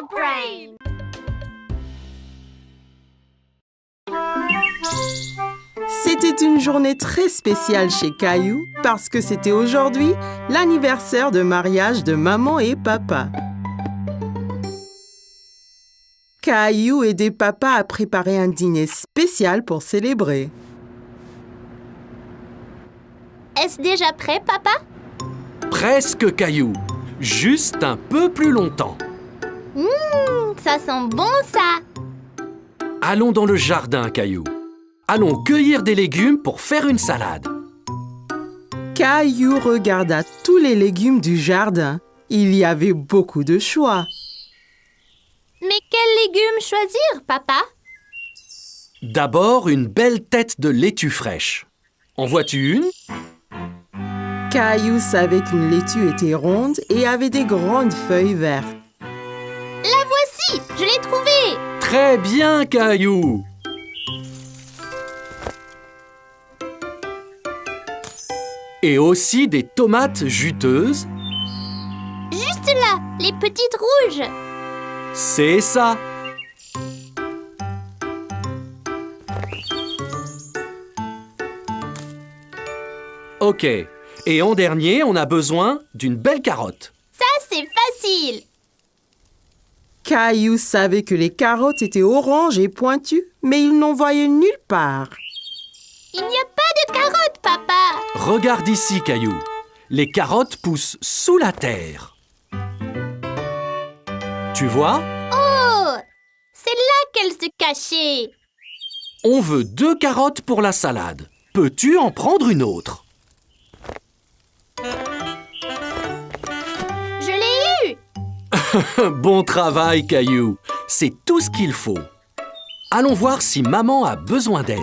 Dog Brain! C'était une journée très spéciale chez Caillou parce que c'était aujourd'hui l'anniversaire de mariage de maman et papa. Caillou aidait papa à préparer un dîner spécial pour célébrer. Est-ce déjà prêt, papa? Presque, Caillou. Juste un peu plus longtemps. Ça sent bon, ça! Allons dans le jardin, Caillou. Allons cueillir des légumes pour faire une salade. Caillou regarda tous les légumes du jardin. Il y avait beaucoup de choix. Mais quels légumes choisir, papa? D'abord, une belle tête de laitue fraîche. En vois-tu une? Caillou savait qu'une laitue était ronde et avait des grandes feuilles vertes. La voici! Je l'ai trouvée! Très bien, Caillou! Et aussi des tomates juteuses. Juste là, les petites rouges! C'est ça! Ok. Et en dernier, on a besoin d'une belle carotte. Ça, c'est facile! Caillou savait que les carottes étaient oranges et pointues, mais il n'en voyait nulle part. Il n'y a pas de carottes, papa! Regarde ici, Caillou. Les carottes poussent sous la terre. Tu vois? Oh! C'est là qu'elles se cachaient! On veut 2 carottes pour la salade. Peux-tu en prendre une autre? Je l'ai eu! Bon travail, Caillou. C'est tout ce qu'il faut. Allons voir si maman a besoin d'aide.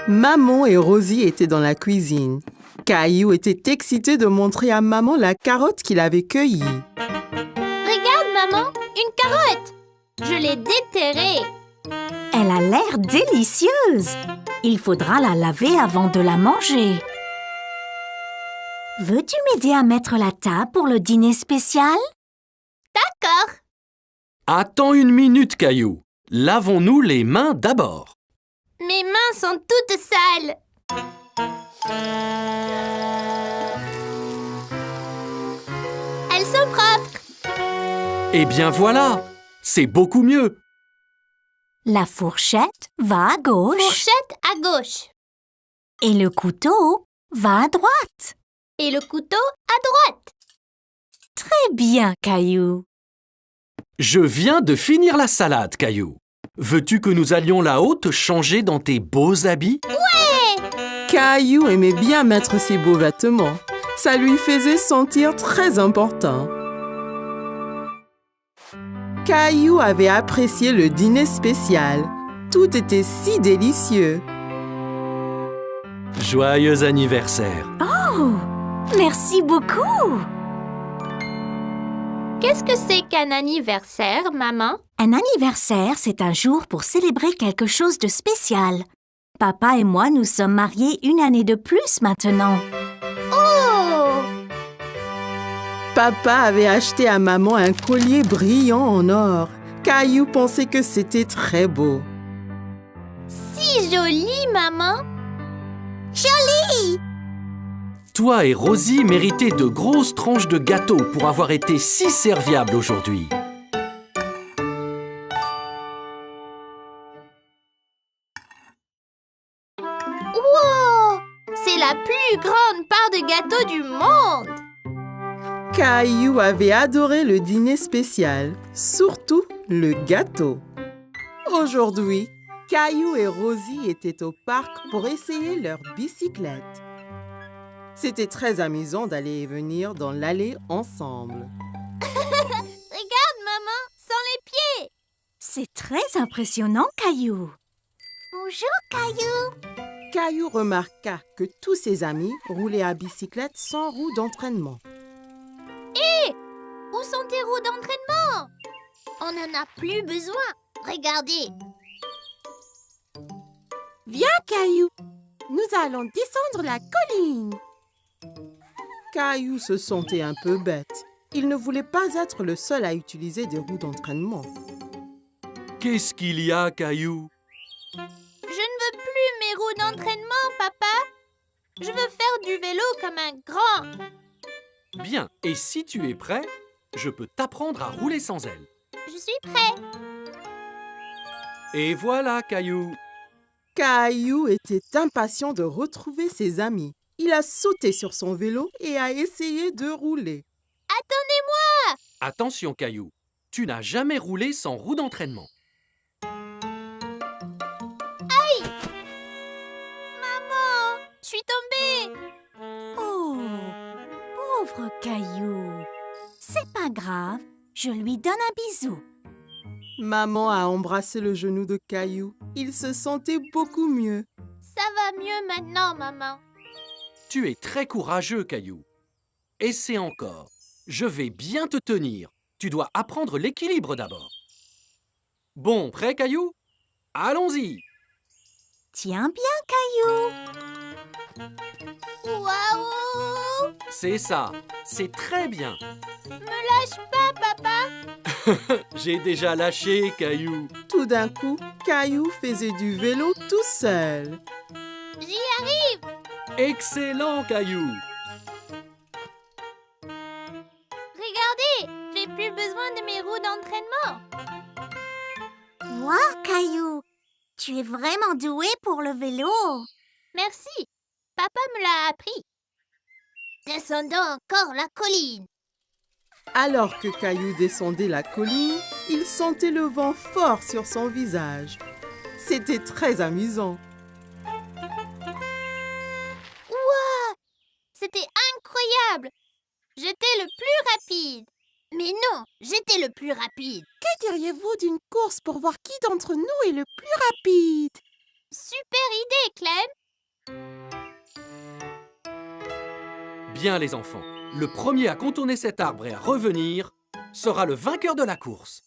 Maman et Rosie étaient dans la cuisine. Caillou était excité de montrer à maman la carotte qu'il avait cueillie. Regarde, maman, une carotte! Je l'ai déterrée. Elle a l'air délicieuse. Il faudra la laver avant de la manger. Veux-tu m'aider à mettre la table pour le dîner spécial? D'accord. Attends une minute, Caillou. Lavons-nous les mains d'abord. Mes mains sont toutes sales. Elles sont propres. Eh bien voilà, c'est beaucoup mieux. La fourchette va à gauche Fourchette à gauche. et le couteau va à droite. Et le couteau à droite. Très bien, Caillou. Je viens de finir la salade, Caillou. Veux-tu que nous allions là-haut te changer dans tes beaux habits? Caillou aimait bien mettre ses beaux vêtements. Ça lui faisait sentir très important. Caillou avait apprécié le dîner spécial. Tout était si délicieux. Joyeux anniversaire. Oh, merci beaucoup. Qu'est-ce que c'est qu'un anniversaire, maman? Un anniversaire, c'est un jour pour célébrer quelque chose de spécial. Papa et moi nous sommes mariés 1 année de plus maintenant. Oh! Papa avait acheté à maman un collier brillant en or. Caillou pensait que c'était très beau. Si joli, maman! Toi et Rosie méritez de grosses tranches de gâteau pour avoir été si serviables aujourd'hui. Wow! C'est la plus grande part de gâteau du monde! Caillou avait adoré le dîner spécial, surtout le gâteau. Aujourd'hui, Caillou et Rosie étaient au parc pour essayer leur bicyclette. C'était très amusant d'aller et venir dans l'allée ensemble. Regarde, maman, sans les pieds! C'est très impressionnant, Caillou. Bonjour, Caillou! Caillou remarqua que tous ses amis roulaient à bicyclette sans roue d'entraînement. Où sont tes roues d'entraînement? On n'en a plus besoin. Regardez. Viens, Caillou, nous allons descendre la colline. Caillou se sentait un peu bête. Il ne voulait pas être le seul à utiliser des roues d'entraînement. Qu'est-ce qu'il y a, Caillou? Je ne veux plus mes roues d'entraînement, papa. Je veux faire du vélo comme un grand. Bien, et si tu es prêt, je peux t'apprendre à rouler sans elles. Je suis prêt. Et voilà, Caillou. Caillou était impatient de retrouver ses amis. Il a sauté sur son vélo et a essayé de rouler. Attendez-moi. Attention, Caillou. Tu n'as jamais roulé sans roue d'entraînement. Maman, je suis tombée. Oh, pauvre Caillou. C'est pas grave, je lui donne un bisou. Maman a embrassé le genou de Caillou. Il se sentait beaucoup mieux. Ça va mieux maintenant, maman. Tu es très courageux, Caillou. Essaie encore. Je vais bien te tenir. Tu dois apprendre l'équilibre d'abord. Bon, prêt, Caillou? Allons-y. Tiens bien, Caillou. Waouh! C'est ça. C'est très bien. Lâche pas, papa. J'ai déjà lâché, Caillou. Tout d'un coup, Caillou faisait du vélo tout seul. J'y arrive. Excellent, Caillou. Regardez, j'ai plus besoin de mes roues d'entraînement. Wow, Caillou, tu es vraiment doué pour le vélo. Merci. Papa me l'a appris. Descendons encore la colline. Alors que Caillou descendait la colline, il sentait le vent fort sur son visage. C'était très amusant. Ouah! C'était incroyable. J'étais le plus rapide. Mais non, j'étais le plus rapide. Que diriez-vous d'une course pour voir qui d'entre nous est le plus rapide? Super idée, Clem. Bien, les enfants. Le premier à contourner cet arbre et à revenir sera le vainqueur de la course.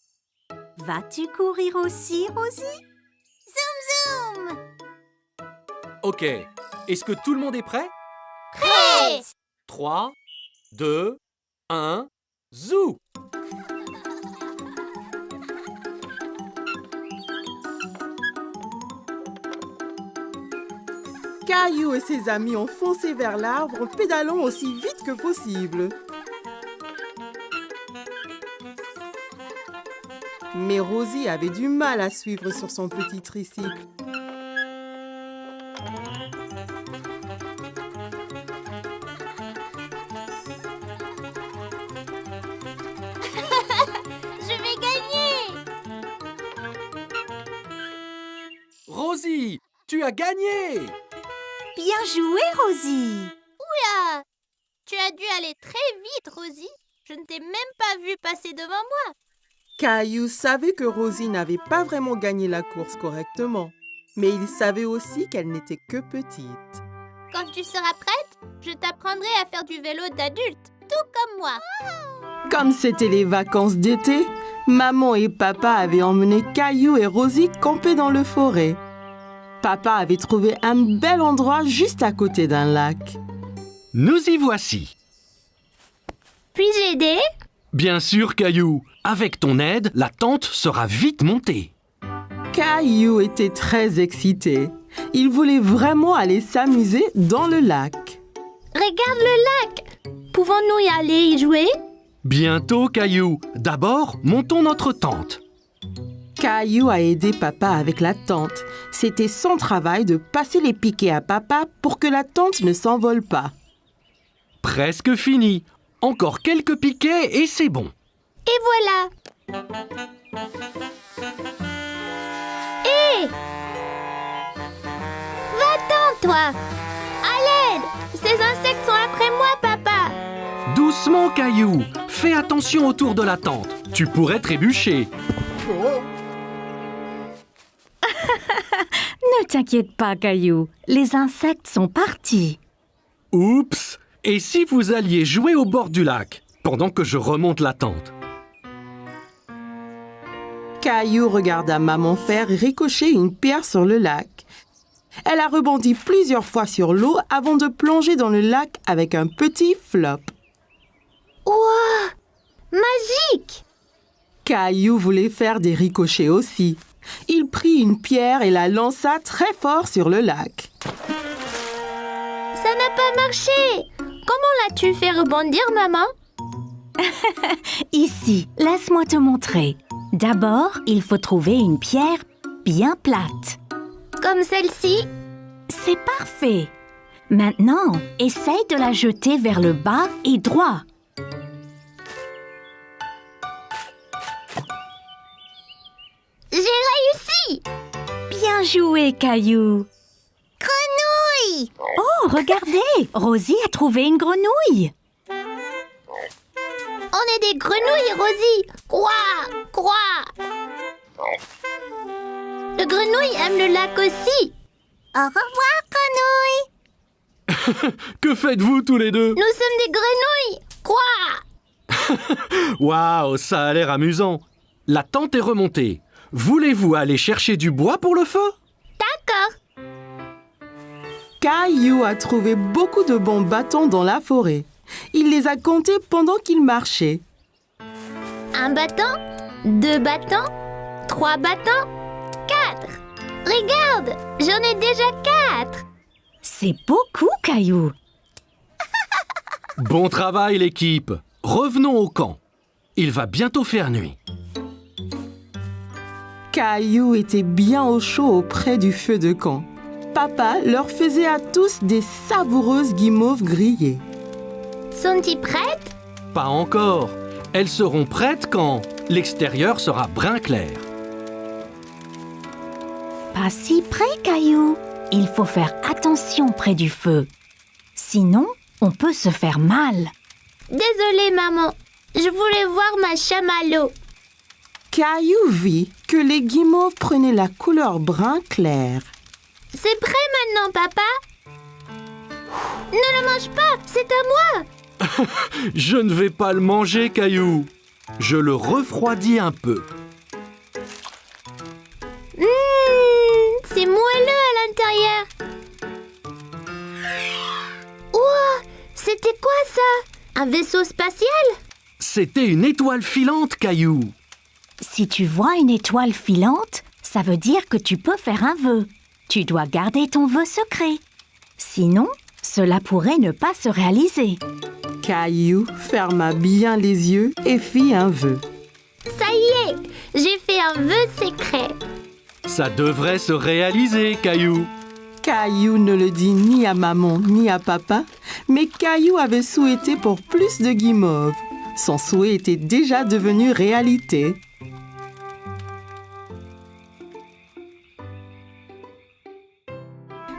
Vas-tu courir aussi, Rosie? Zoom, zoom. Ok. Est-ce que tout le monde est prêt? Prêt. 3, 2, 1, zou! Caillou et ses amis ont foncé vers l'arbre en pédalant aussi vite que possible. Mais Rosie avait du mal à suivre sur son petit tricycle. Je vais gagner. Rosie, tu as gagné! Bien joué, Rosie. Oula! Tu as dû aller très vite, Rosie. Je ne t'ai même pas vu passer devant moi. Caillou savait que Rosie n'avait pas vraiment gagné la course correctement. Mais il savait aussi qu'elle n'était que petite. Quand tu seras prête, je t'apprendrai à faire du vélo d'adulte, tout comme moi. Comme c'était les vacances d'été, maman et papa avaient emmené Caillou et Rosie camper dans le forêt. Papa avait trouvé un bel endroit juste à côté d'un lac. Nous y voici. Puis-je aider? Bien sûr, Caillou. Avec ton aide, la tente sera vite montée. Caillou était très excité. Il voulait vraiment aller s'amuser dans le lac. Regarde le lac. Pouvons-nous y aller y jouer? Bientôt, Caillou. D'abord, montons notre tente. Caillou a aidé papa avec la tente. C'était son travail de passer les piquets à papa pour que la tente ne s'envole pas. Presque fini. Encore quelques piquets et c'est bon. Et voilà. Hé! Va-t'en, toi! À l'aide! Ces insectes sont après moi, papa! Doucement, Caillou. Fais attention autour de la tente. Tu pourrais trébucher. Ne t'inquiète pas, Caillou. Les insectes sont partis. Oups! Et si vous alliez jouer au bord du lac, pendant que je remonte la tente? Caillou regarda maman faire ricocher une pierre sur le lac. Elle a rebondi plusieurs fois sur l'eau avant de plonger dans le lac avec un petit flop. Ouah! Caillou voulait faire des ricochets aussi. Il prit une pierre et la lança très fort sur le lac. Ça n'a pas marché. Comment l'as-tu fait rebondir, maman? Ici, laisse-moi te montrer. D'abord, il faut trouver une pierre bien plate. Comme celle-ci? C'est parfait. Maintenant, essaye de la jeter vers le bas et droit. J'ai réussi! Bien joué, Caillou. Grenouille! Oh, regardez, Rosie a trouvé une grenouille. On est des grenouilles, Rosie! Quoi? Le grenouille aime le lac aussi. Au revoir, grenouille! Que faites-vous tous les deux? Nous sommes des grenouilles! Quoi? Waouh, ça a l'air amusant. La tente est remontée. Voulez-vous aller chercher du bois pour le feu? D'accord. Caillou a trouvé beaucoup de bons bâtons dans la forêt. Il les a comptés pendant qu'il marchait. 1 bâton, 2 bâtons, 3 bâtons, 4. Regarde, j'en ai déjà 4. C'est beaucoup, Caillou. Bon travail, l'équipe. Revenons au camp. Il va bientôt faire nuit. Caillou était bien au chaud auprès du feu de camp. Papa leur faisait à tous des savoureuses guimauves grillées. Sont-ils prêtes? Pas encore. Elles seront prêtes quand l'extérieur sera brun clair. Pas si près, Caillou. Il faut faire attention près du feu. Sinon, on peut se faire mal. Désolée, maman. Je voulais voir ma chamallow. Caillou vit que les guimauves prenaient la couleur brun clair. C'est prêt maintenant, papa? Ne le mange pas, c'est à moi. Je ne vais pas le manger, Caillou. Je le refroidis un peu. C'est moelleux à l'intérieur. Ouah, c'était quoi ça? Un vaisseau spatial? C'était une étoile filante, Caillou. Si tu vois une étoile filante, ça veut dire que tu peux faire un vœu. Tu dois garder ton vœu secret. Sinon, cela pourrait ne pas se réaliser. Caillou ferma bien les yeux et fit un vœu. Ça y est, j'ai fait un vœu secret. Ça devrait se réaliser, Caillou. Caillou ne le dit ni à maman ni à papa, mais Caillou avait souhaité pour plus de guimauves. Son souhait était déjà devenu réalité.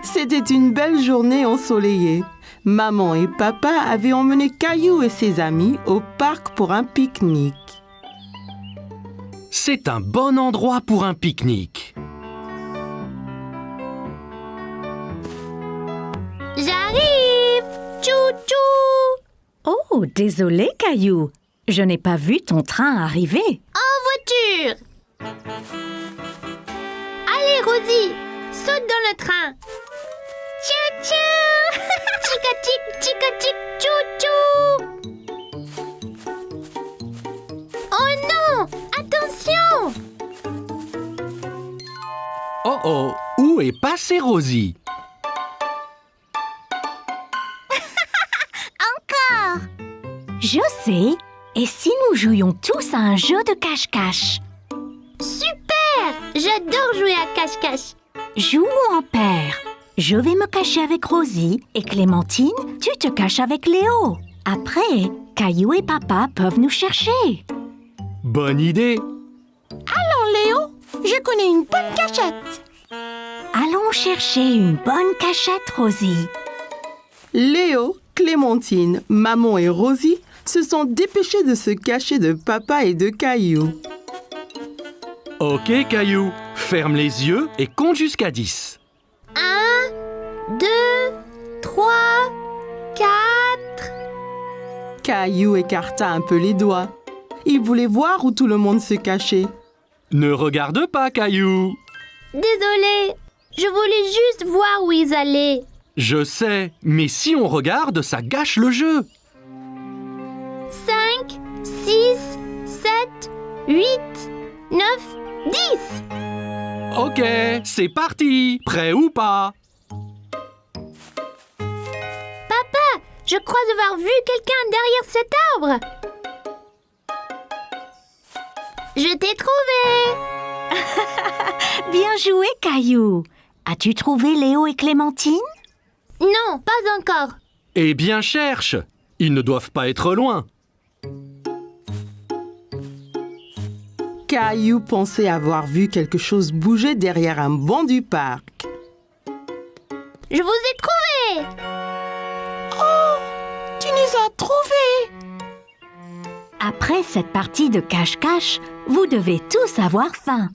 C'était une belle journée ensoleillée. Maman et papa avaient emmené Caillou et ses amis au parc pour un pique-nique. C'est un bon endroit pour un pique-nique. J'arrive! Tchou-tchou! Oh, désolé, Caillou. Je n'ai pas vu ton train arriver. En voiture! Allez, Rosie, saute dans le train. Tchou-tchou! Chica-chic, chica-chic, tchou-tchou! Oh non! Attention! Oh oh, où est passée Rosie? Je sais. Et si nous jouions tous à un jeu de cache-cache? Super! J'adore jouer à cache-cache. Jouons en paire. Je vais me cacher avec Rosie et Clémentine, tu te caches avec Léo. Après, Caillou et papa peuvent nous chercher. Bonne idée. Léo, je connais une bonne cachette. Allons chercher une bonne cachette, Rosie. Léo, Clémentine, maman et Rosie se sont dépêchés de se cacher de papa et de Caillou. Ok, Caillou. Ferme les yeux et compte jusqu'à 10. 1, 2, 3, 4. Caillou écarta un peu les doigts. Il voulait voir où tout le monde se cachait. Ne regarde pas, Caillou. Désolée, je voulais juste voir où ils allaient. Je sais, mais si on regarde, ça gâche le jeu. 5, 6, 7, 8, 9, 10. Ok, c'est parti. Prêt ou pas? Papa, je crois avoir vu quelqu'un derrière cet arbre. Je t'ai trouvé. Bien joué, Caillou. As-tu trouvé Léo et Clémentine? Non, pas encore. Eh bien, cherche. Ils ne doivent pas être loin. Caillou pensait avoir vu quelque chose bouger derrière un banc du parc. Je vous ai trouvé. Tu les as trouvés! Après cette partie de cache-cache, vous devez tous avoir faim.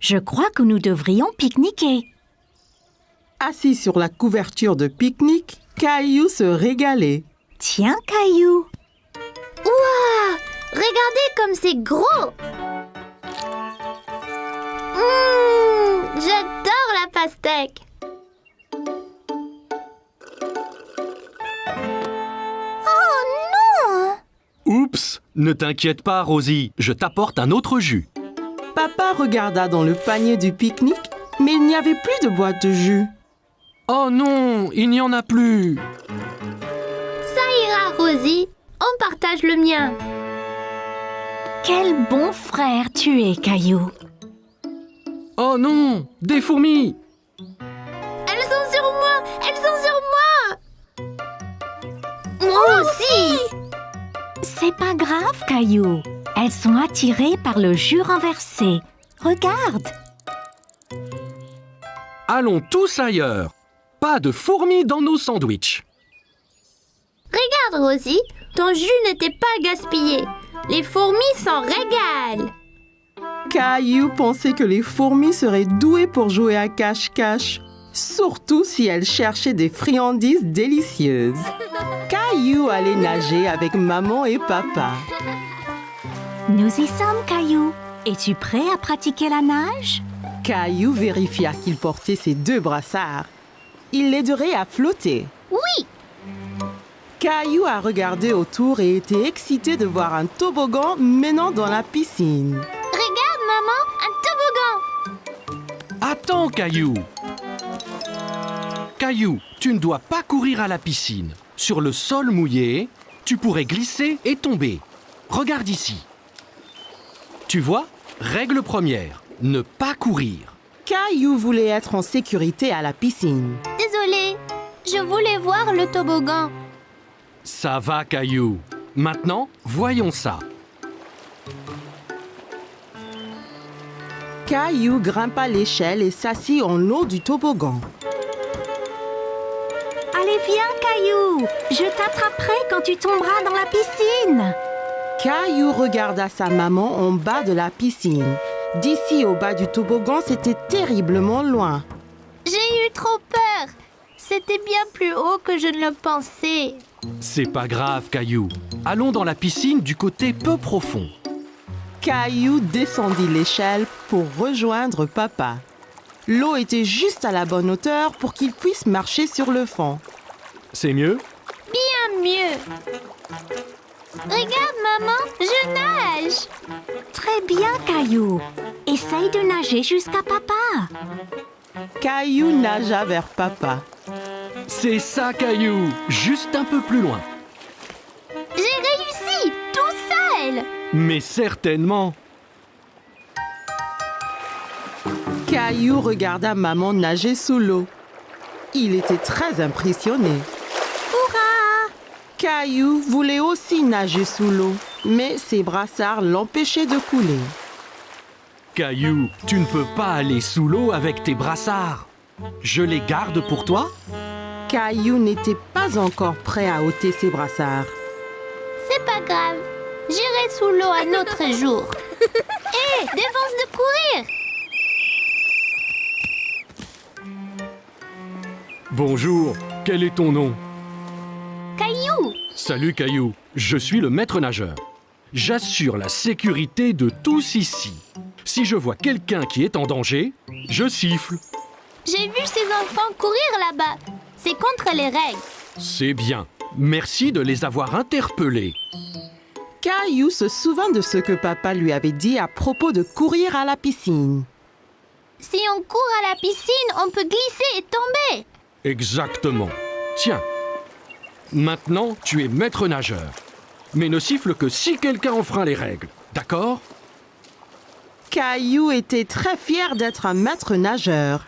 Je crois que nous devrions pique-niquer. Assis sur la couverture de pique-nique, Caillou se régalait. Tiens, Caillou. Ouah, regardez comme c'est gros. J'adore la pastèque. Oh non! Oups, ne t'inquiète pas, Rosie. Je t'apporte un autre jus. Papa regarda dans le panier du pique-nique, mais il n'y avait plus de boîte de jus. Oh non, il n'y en a plus. Ça ira, Rosie. On partage le mien. Quel bon frère tu es, Caillou. Oh non, des fourmis. Elles sont sur moi. Elles sont sur moi. Moi aussi. C'est pas grave, Caillou. Elles sont attirées par le jus renversé. Regarde. Allons tous ailleurs. Pas de fourmis dans nos sandwichs. Regarde, Rosie. Ton jus n'était pas gaspillé. Les fourmis s'en régalent. Caillou pensait que les fourmis seraient douées pour jouer à cache-cache, surtout si elles cherchaient des friandises délicieuses. Caillou allait nager avec maman et papa. Nous y sommes, Caillou. Es-tu prêt à pratiquer la nage? Caillou vérifia qu'il portait ses 2 brassards. Il l'aiderait à flotter. Oui. Caillou a regardé autour et était excité de voir un toboggan menant dans la piscine. Regarde, maman, un toboggan. Attends, Caillou. Caillou, tu ne dois pas courir à la piscine. Sur le sol mouillé, tu pourrais glisser et tomber. Regarde ici. Tu vois, règle première, ne pas courir. Caillou voulait être en sécurité à la piscine. Désolée, je voulais voir le toboggan. Ça va, Caillou. Maintenant, voyons ça. Caillou grimpa l'échelle et s'assit en haut du toboggan. Allez, viens, Caillou. Je t'attraperai quand tu tomberas dans la piscine. Caillou regarda sa maman en bas de la piscine. D'ici au bas du toboggan, c'était terriblement loin. J'ai eu trop peur. C'était bien plus haut que je ne le pensais. C'est pas grave, Caillou. Allons dans la piscine du côté peu profond. Caillou descendit l'échelle pour rejoindre papa. L'eau était juste à la bonne hauteur pour qu'il puisse marcher sur le fond. C'est mieux? Bien mieux. Regarde, maman, je nage. Très bien, Caillou. Essaye de nager jusqu'à papa. Caillou nagea vers papa. C'est ça, Caillou. Juste un peu plus loin. J'ai réussi, tout seul. Mais certainement. Caillou regarda maman nager sous l'eau. Il était très impressionné. Hurrah! Caillou voulait aussi nager sous l'eau, mais ses brassards l'empêchaient de couler. Caillou, tu ne peux pas aller sous l'eau avec tes brassards. Je les garde pour toi? Caillou n'était pas encore prêt à ôter ses brassards. C'est pas grave. J'irai sous l'eau un autre jour. Hé, défense de courir. Bonjour, quel est ton nom? Caillou. Salut, Caillou. Je suis le maître nageur. J'assure la sécurité de tous ici. Si je vois quelqu'un qui est en danger, je siffle. J'ai vu ces enfants courir là-bas. C'est contre les règles. C'est bien. Merci de les avoir interpellés. Caillou se souvint de ce que papa lui avait dit à propos de courir à la piscine. Si on court à la piscine, on peut glisser et tomber. Exactement. Tiens, maintenant tu es maître nageur. Mais ne siffle que si quelqu'un enfreint les règles, d'accord? Caillou était très fier d'être un maître nageur.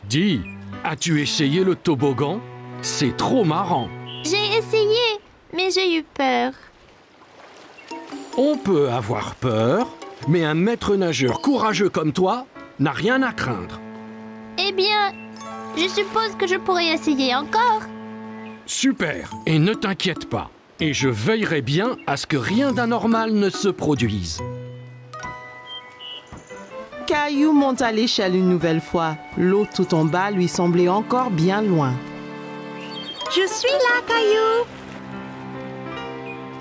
Dis, as-tu essayé le toboggan? C'est trop marrant. J'ai essayé, mais j'ai eu peur. On peut avoir peur, mais un maître nageur courageux comme toi n'a rien à craindre. Eh bien, je suppose que je pourrais essayer encore. Super, et ne t'inquiète pas. Et je veillerai bien à ce que rien d'anormal ne se produise. Caillou monta l'échelle une nouvelle fois. L'eau tout en bas lui semblait encore bien loin. Je suis là, Caillou.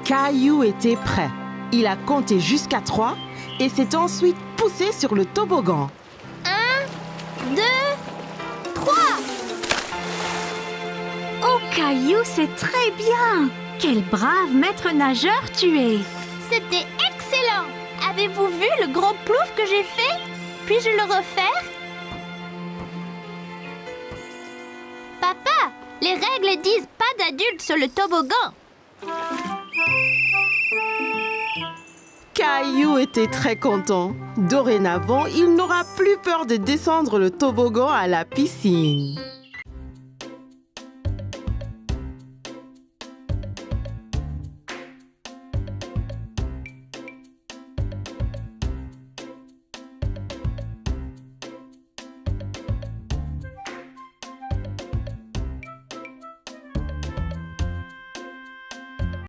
Caillou était prêt. Il a compté jusqu'à 3 et s'est ensuite poussé sur le toboggan. 1, 2, 3. Oh, Caillou, c'est très bien. Quel brave maître nageur tu es. C'était excellent. Avez-vous vu le gros plouf que j'ai fait? Puis-je le refaire? Papa, les règles disent pas d'adultes sur le toboggan. Caillou était très content. Dorénavant, il n'aura plus peur de descendre le toboggan à la piscine.